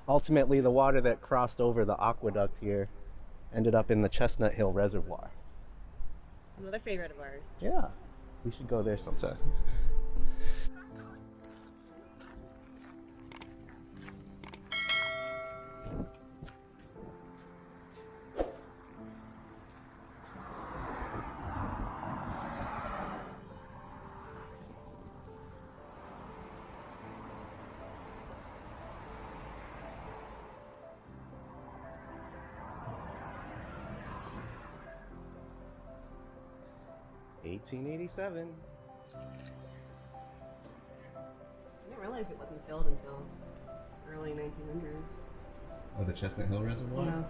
Ultimately, the water that crossed over the aqueduct here ended up in the Chestnut Hill Reservoir. Another favorite of ours. Yeah, we should go there sometime. $1887. I didn't realize it wasn't filled until early 1900s. Oh, the Chestnut Hill Reservoir? Yeah.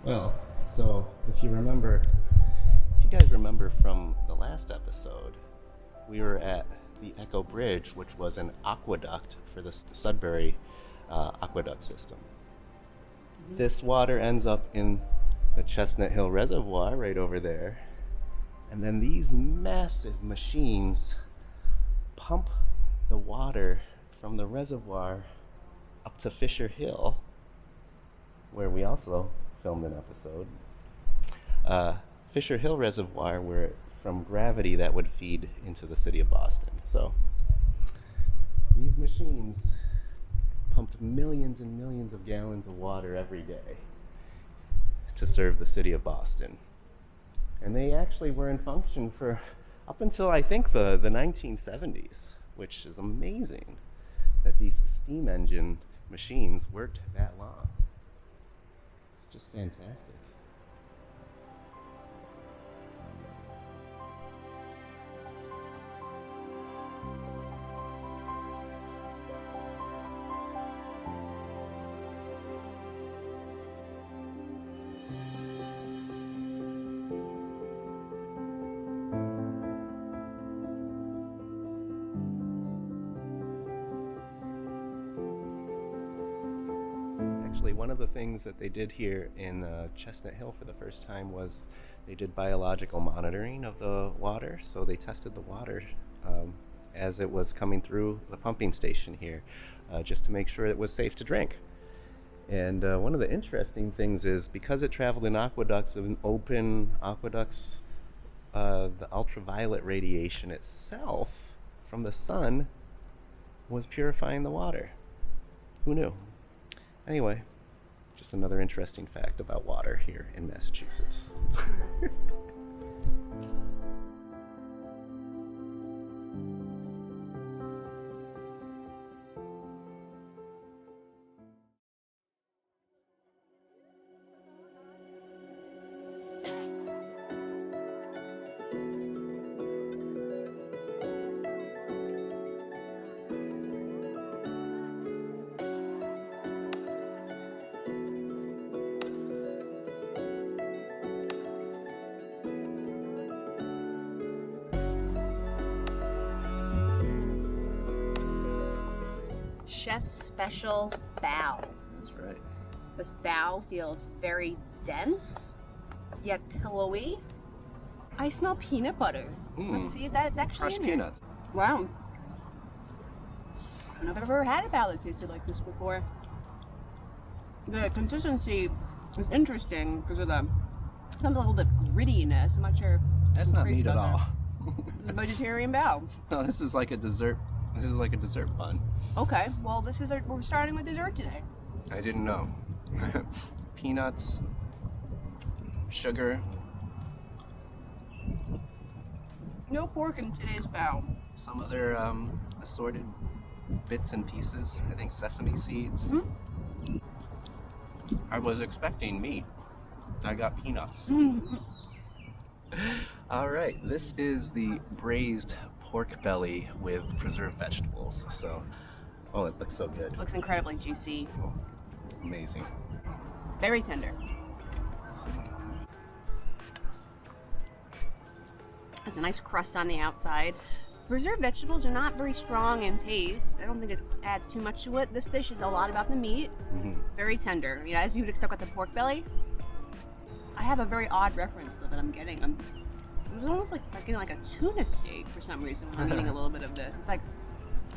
Well, so if you guys remember from the last episode, we were at the Echo Bridge, which was an aqueduct for the Sudbury aqueduct system. Mm-hmm. This water ends up in the Chestnut Hill Reservoir right over there. And then these massive machines pump the water from the reservoir up to Fisher Hill, where we also filmed an episode. Fisher Hill Reservoir, where from gravity that would feed into the city of Boston. So these machines pumped millions and millions of gallons of water every day to serve the city of Boston. And they actually were in function for up until I think the 1970s, which is amazing that these steam engine machines worked that long. It's just fantastic. Actually, one of the things that they did here in Chestnut Hill for the first time was they did biological monitoring of the water. So they tested the water as it was coming through the pumping station here, just to make sure it was safe to drink. And one of the interesting things is because it traveled in aqueducts, in open aqueducts, the ultraviolet radiation itself from the sun was purifying the water. Who knew? Anyway, just another interesting fact about water here in Massachusetts. Chef's special bao. That's right. This bao feels very dense, yet pillowy. I smell peanut butter. Let's see if that's actually crushed in there. peanuts. Wow. I don't know if I've ever had a bao that tasted like this before. The consistency is interesting because of some little bit of grittiness. I'm not sure. That's not meat at all. It's a vegetarian bao. No, this is like a dessert. This is like a dessert bun. Okay, well we're starting with dessert today. I didn't know. Peanuts, sugar. No pork in today's bao. Some other assorted bits and pieces. I think sesame seeds. Mm-hmm. I was expecting meat. I got peanuts. Mm-hmm. All right, this is the braised pork belly with preserved vegetables. So, oh, it looks so good. Looks incredibly juicy. Oh, amazing. Very tender. Has a nice crust on the outside. Preserved vegetables are not very strong in taste. I don't think it adds too much to it. This dish is a lot about the meat. Mm-hmm. Very tender. I mean, as you would expect with the pork belly. I have a very odd reference though that I'm getting. It was almost like getting like a tuna steak for some reason when I'm eating a little bit of this. It's like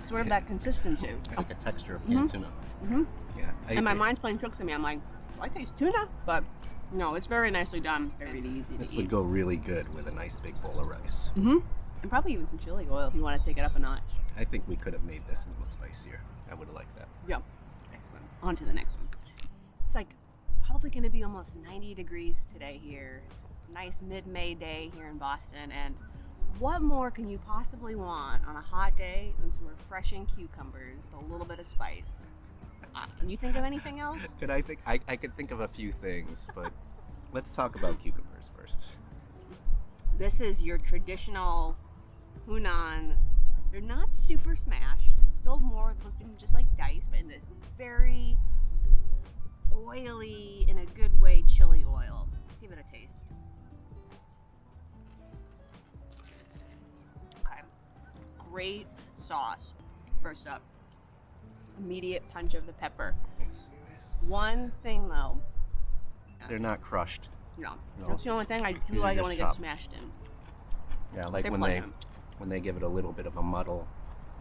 sort of that consistency. Like a texture of canned tuna. Mm-hmm. Yeah. And my mind's playing tricks on me. I'm like, I taste tuna, but no, it's very nicely done. Very easy to This eat. would go really good with a nice big bowl of rice. Mm-hmm. And probably even some chili oil if you want to take it up a notch. I think we could have made this a little spicier. I would have liked that. Yep. Excellent. On to the next one. It's like probably going to be almost 90 degrees today here. It's a nice mid-May day here in Boston, and what more can you possibly want on a hot day than some refreshing cucumbers with a little bit of spice? Can you think of anything else? I could think of a few things, but let's talk about cucumbers first. This is your traditional Hunan. They're not super smashed, still more looking just like dice, but in this very oily, in a good way, chili oil. Let's give it a taste. Okay. Great sauce. First up, immediate punch of the pepper. Let's see this. One thing though. They're not crushed. No. No. That's the only thing I do These are like it just when it chopped. gets smashed in. Yeah, like They're when pleasant. they give it a little bit of a muddle.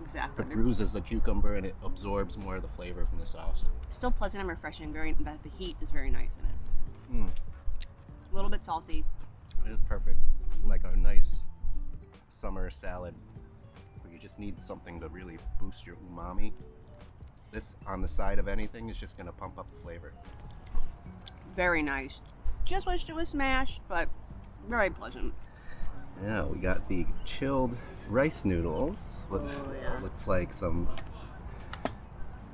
Exactly. It bruises the cucumber and it absorbs more of the flavor from the sauce. Still pleasant and refreshing. Very, but the heat is very nice in it. Mm. A little bit salty. It is perfect. Like a nice summer salad where you just need something to really boost your umami. This on the side of anything is just going to pump up the flavor. Very nice. Just wished it was smashed, but very pleasant. Yeah, we got the chilled rice noodles. Looks like some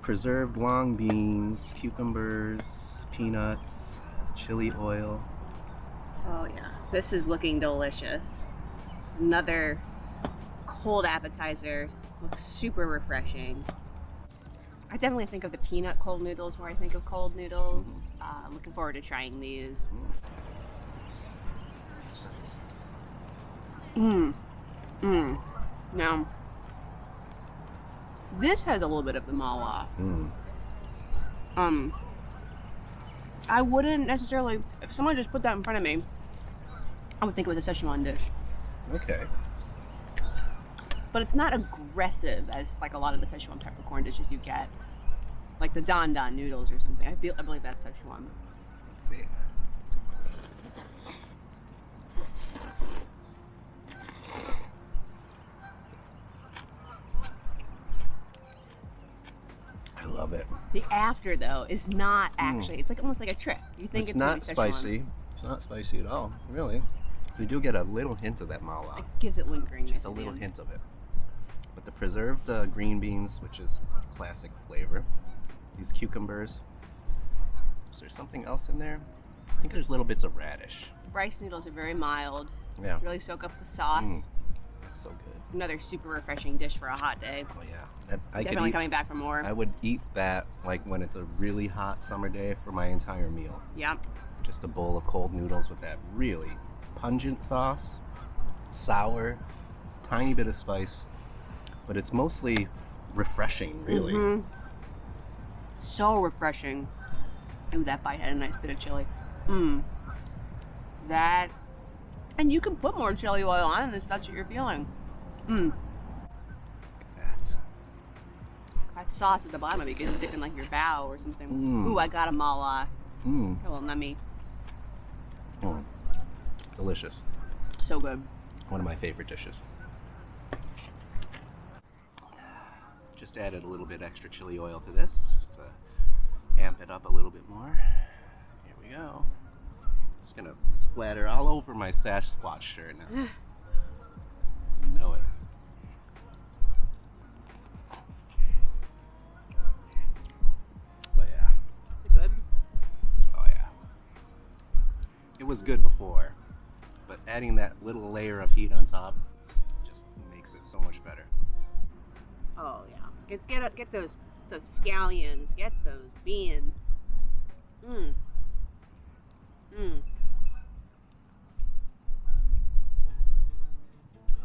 preserved long beans, cucumbers, peanuts, chili oil. Oh yeah, this is looking delicious. Another cold appetizer. Looks super refreshing. I definitely think of the peanut cold noodles where I think of cold noodles. I'm looking forward to trying these. Now, this has a little bit of the mala. I wouldn't necessarily, if someone just put that in front of me, I would think it was a Szechuan dish. Okay. But it's not aggressive as like a lot of the Szechuan peppercorn dishes you get. Like the Don Don noodles or something. I believe that's Szechuan. Let's see. I love it. The after though is not actually, it's like almost like a trick. You think it's not really Szechuan. spicy. It's not spicy at all, really. We do get a little hint of that mala. It gives it lingering. Just a little hint of it. But the preserved green beans, which is classic flavor. These cucumbers. Is there something else in there? I think there's little bits of radish. Rice noodles are very mild. Yeah. Really soak up the sauce. That's so good. Another super refreshing dish for a hot day. Oh yeah. I could Definitely eat, coming back for more. I would eat that like when it's a really hot summer day for my entire meal. Yeah. Just a bowl of cold noodles with that really pungent sauce, sour, tiny bit of spice, but it's mostly refreshing, really. So refreshing. Ooh, that bite had a nice bit of chili. That, and you can put more chili oil on this. That's what you're feeling. That sauce at the bottom of it gets dipped in like your bao or something. Ooh, I got a mala. A little nummy. Delicious. So good. One of my favorite dishes. Just added a little bit extra chili oil to this to amp it up a little bit more. Here we go. Just gonna splatter all over my Sasquatch shirt now. You know it. But yeah. Is it good? Oh yeah. It was good before, but adding that little layer of heat on top just makes it so much better. Oh yeah. Get those scallions. Get those beans. Oh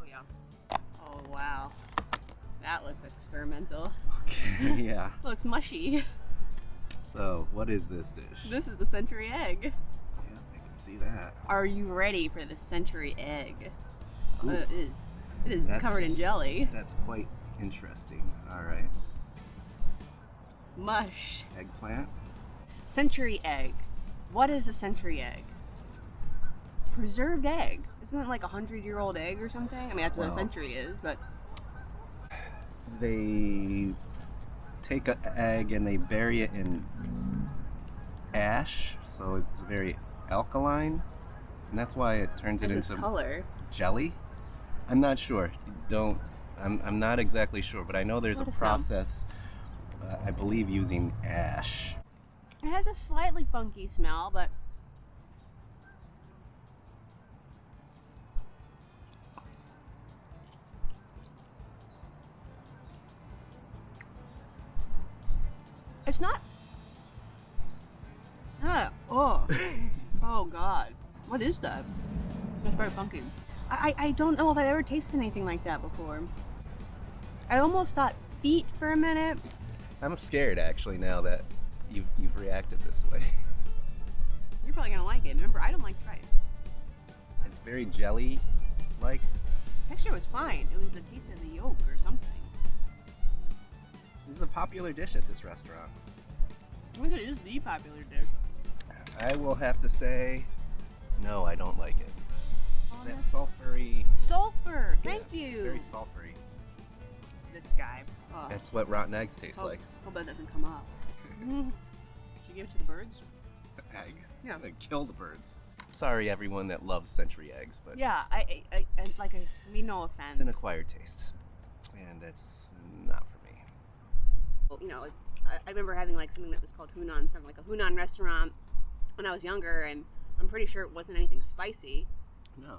yeah. Oh wow. That looks experimental. Okay, yeah. Looks mushy. So, what is this dish? This is the century egg. Yeah, I can see that. Are you ready for the century egg? It is That's- covered in jelly. That's quite interesting. All right. Mush. Eggplant. Century egg. What is a century egg? Preserved egg. Isn't it like 100-year-old egg or something? I mean, that's what a Well, century is, but they take an egg and they bury it in ash, so it's very alkaline, and that's why it turns it and this into color. jelly. I'm not sure. I'm not exactly sure, but I know there's a Let us know. process. I believe using ash. It has a slightly funky smell, but it's not. Oh, oh God! What is that? It's very funky. I don't know if I've ever tasted anything like that before. I almost thought feet for a minute. I'm scared actually now that you've reacted this way. You're probably gonna like it. Remember, I don't like tripe. It's very jelly-like. Texture was fine. It was the taste of the yolk or something. This is a popular dish at this restaurant. I think it is the popular dish. I will have to say, no, I don't like it. Oh, That that's sulfury. Thank Yeah, you. It's very sulfury. This guy. Oh. That's what rotten eggs taste like. Hope that doesn't come up. Should you give it to the birds? Egg. Yeah. They kill the birds. Sorry, everyone that loves century eggs, but Yeah, I mean no offense. it's an acquired taste, and it's not for me. You know, like, I remember having like something that was called Hunan, something like a Hunan restaurant when I was younger, and I'm pretty sure it wasn't anything spicy. No.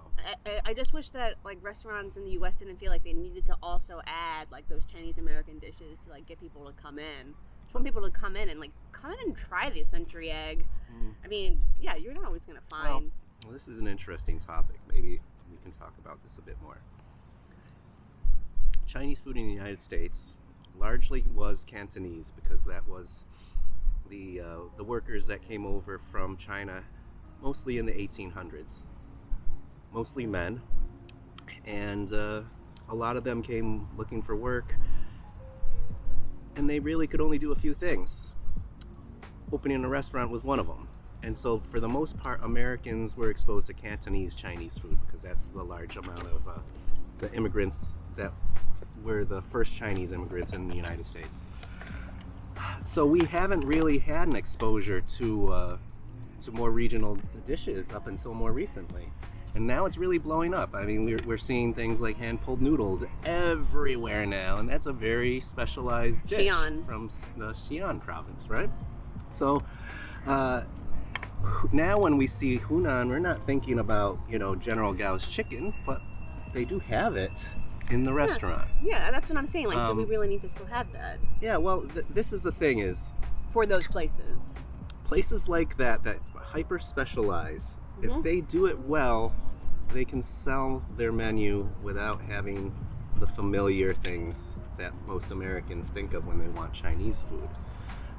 I just wish that like restaurants in the U.S. didn't feel like they needed to also add like those Chinese American dishes to like get people to come in. Just want people to come in and like come in and try the century egg. I mean, yeah, you're not always gonna find. Well, this is an interesting topic. Maybe we can talk about this a bit more. Chinese food in the United States largely was Cantonese because that was the workers that came over from China, mostly in the 1800s. Mostly men, and a lot of them came looking for work, and they really could only do a few things. Opening a restaurant was one of them, and so for the most part Americans were exposed to Cantonese Chinese food because that's the large amount of the immigrants that were the first Chinese immigrants in the United States. So we haven't really had an exposure to more regional dishes up until more recently. And now it's really blowing up. I mean, we're seeing things like hand-pulled noodles everywhere now, and that's a very specialized dish Xi'an. from the Xi'an province, right? So now when we see Hunan, we're not thinking about, you know, General Gao's chicken, but they do have it in the restaurant. Yeah, that's what I'm saying. Like, do we really need to still have that Yeah, well, this is the thing is, for those places? places like that hyper specialize, if they do it well, they can sell their menu without having the familiar things that most Americans think of when they want Chinese food.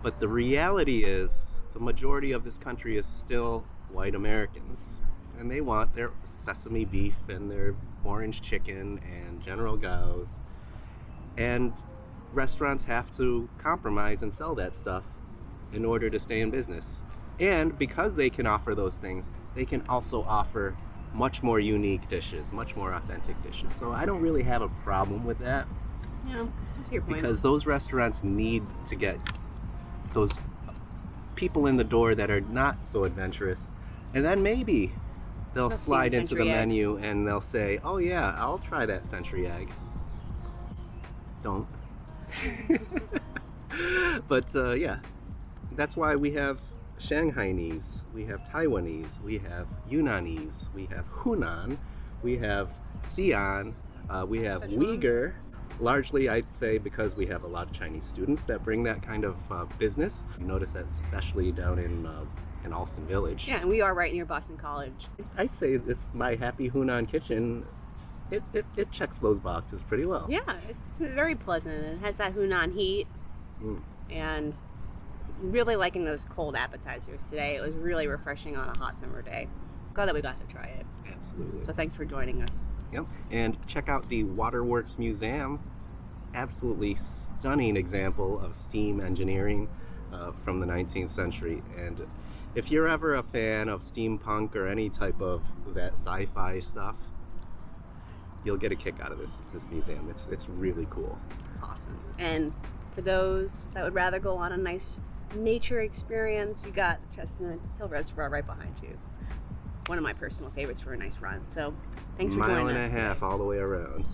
But the reality is the majority of this country is still white Americans, and they want their sesame beef and their orange chicken and General Gao's, and restaurants have to compromise and sell that stuff in order to stay in business. And because they can offer those things, they can also offer much more unique dishes, much more authentic dishes. So I don't really have a problem with that, Yeah, that's your point. because those restaurants need to get those people in the door that are not so adventurous, and then maybe they'll They'll see slide the into the century egg. menu and they'll say, oh yeah, I'll try that century egg. Don't. But yeah, that's why we have Shanghainese, we have Taiwanese, we have Yunanese, we have Hunan, we have Xi'an, we have Sichuan. Uyghur, largely I'd say because we have a lot of Chinese students that bring that kind of business. You notice that especially down in Alston Village. Yeah, and we are right near Boston College. I say this My Happy Hunan Kitchen, it checks those boxes pretty well. Yeah, it's very pleasant. It has that Hunan heat, and really liking those cold appetizers today. It was really refreshing on a hot summer day. Glad that we got to try it. Absolutely. So thanks for joining us. Yep. And check out the Waterworks Museum absolutely stunning example of steam engineering from the 19th century. And if you're ever a fan of steampunk or any type of that sci-fi stuff, you'll get a kick out of this museum. It's really cool. Awesome. And for those that would rather go on a nice nature experience, you got Chestnut Hill Reservoir right behind you. One of my personal favorites for a nice run. So thanks for joining us. Mile and a half all the way around.